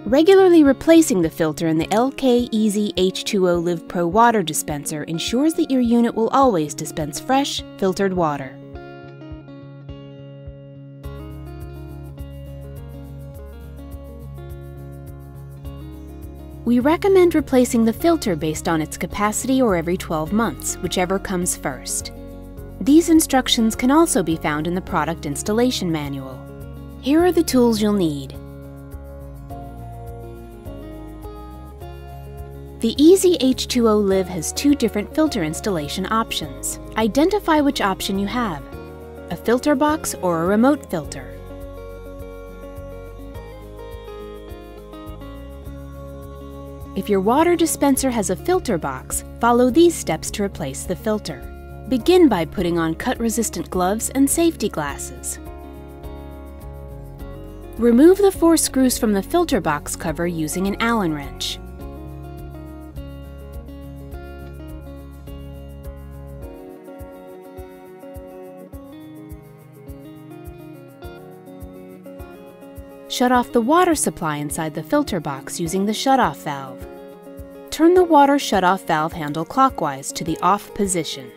Regularly replacing the filter in the Elkay Easy H2O Liv Pro water dispenser ensures that your unit will always dispense fresh, filtered water. We recommend replacing the filter based on its capacity or every 12 months, whichever comes first. These instructions can also be found in the product installation manual. Here are the tools you'll need. The Easy H2O Liv has two different filter installation options. Identify which option you have, a filter box or a remote filter. If your water dispenser has a filter box, follow these steps to replace the filter. Begin by putting on cut-resistant gloves and safety glasses. Remove the 4 screws from the filter box cover using an Allen wrench. Shut off the water supply inside the filter box using the shutoff valve. Turn the water shutoff valve handle clockwise to the off position.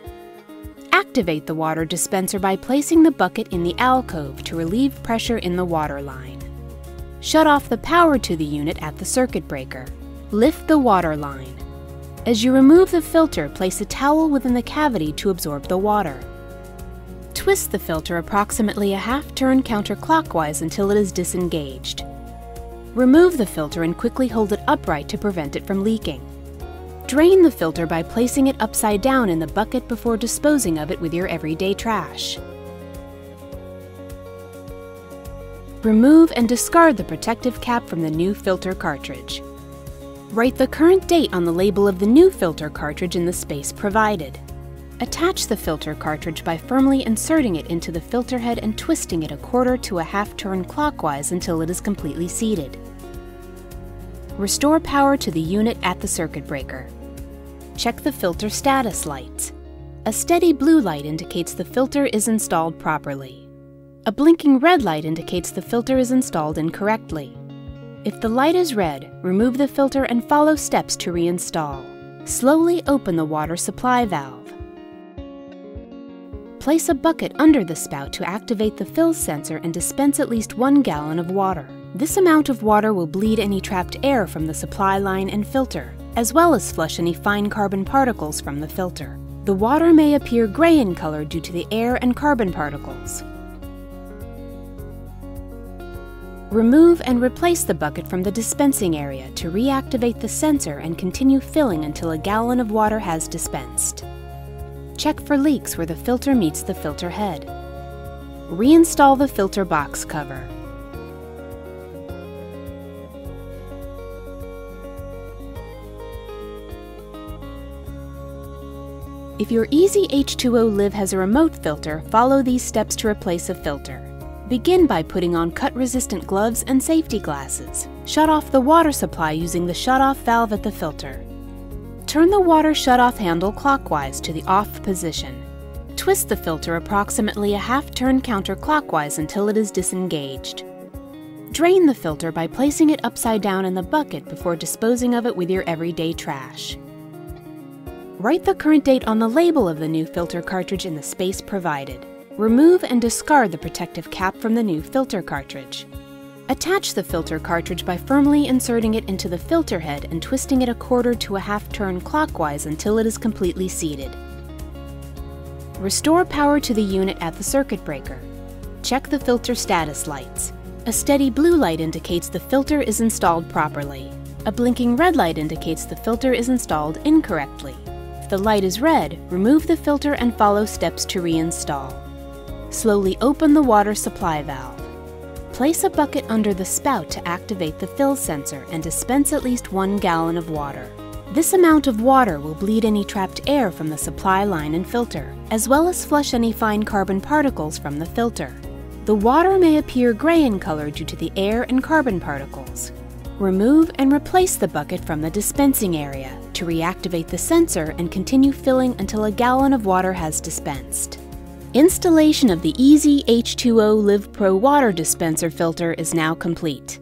Activate the water dispenser by placing the bucket in the alcove to relieve pressure in the water line. Shut off the power to the unit at the circuit breaker. Lift the water line. As you remove the filter, place a towel within the cavity to absorb the water. Twist the filter approximately a half turn counterclockwise until it is disengaged. Remove the filter and quickly hold it upright to prevent it from leaking. Drain the filter by placing it upside down in the bucket before disposing of it with your everyday trash. Remove and discard the protective cap from the new filter cartridge. Write the current date on the label of the new filter cartridge in the space provided. Attach the filter cartridge by firmly inserting it into the filter head and twisting it a quarter to a half turn clockwise until it is completely seated. Restore power to the unit at the circuit breaker. Check the filter status lights. A steady blue light indicates the filter is installed properly. A blinking red light indicates the filter is installed incorrectly. If the light is red, remove the filter and follow steps to reinstall. Slowly open the water supply valve. Place a bucket under the spout to activate the fill sensor and dispense at least 1 gallon of water. This amount of water will bleed any trapped air from the supply line and filter, as well as flush any fine carbon particles from the filter. The water may appear gray in color due to the air and carbon particles. Remove and replace the bucket from the dispensing area to reactivate the sensor and continue filling until a gallon of water has dispensed. Check for leaks where the filter meets the filter head. Reinstall the filter box cover. If your Easy H2O Liv has a remote filter, follow these steps to replace a filter. Begin by putting on cut-resistant gloves and safety glasses. Shut off the water supply using the shutoff valve at the filter. Turn the water shutoff handle clockwise to the off position. Twist the filter approximately a half turn counterclockwise until it is disengaged. Drain the filter by placing it upside down in the bucket before disposing of it with your everyday trash. Write the current date on the label of the new filter cartridge in the space provided. Remove and discard the protective cap from the new filter cartridge. Attach the filter cartridge by firmly inserting it into the filter head and twisting it a quarter to a half turn clockwise until it is completely seated. Restore power to the unit at the circuit breaker. Check the filter status lights. A steady blue light indicates the filter is installed properly. A blinking red light indicates the filter is installed incorrectly. If the light is red, remove the filter and follow steps to reinstall. Slowly open the water supply valve. Place a bucket under the spout to activate the fill sensor and dispense at least 1 gallon of water. This amount of water will bleed any trapped air from the supply line and filter, as well as flush any fine carbon particles from the filter. The water may appear gray in color due to the air and carbon particles. Remove and replace the bucket from the dispensing area to reactivate the sensor and continue filling until a gallon of water has dispensed. Installation of the Easy H2O Liv Pro water dispenser filter is now complete.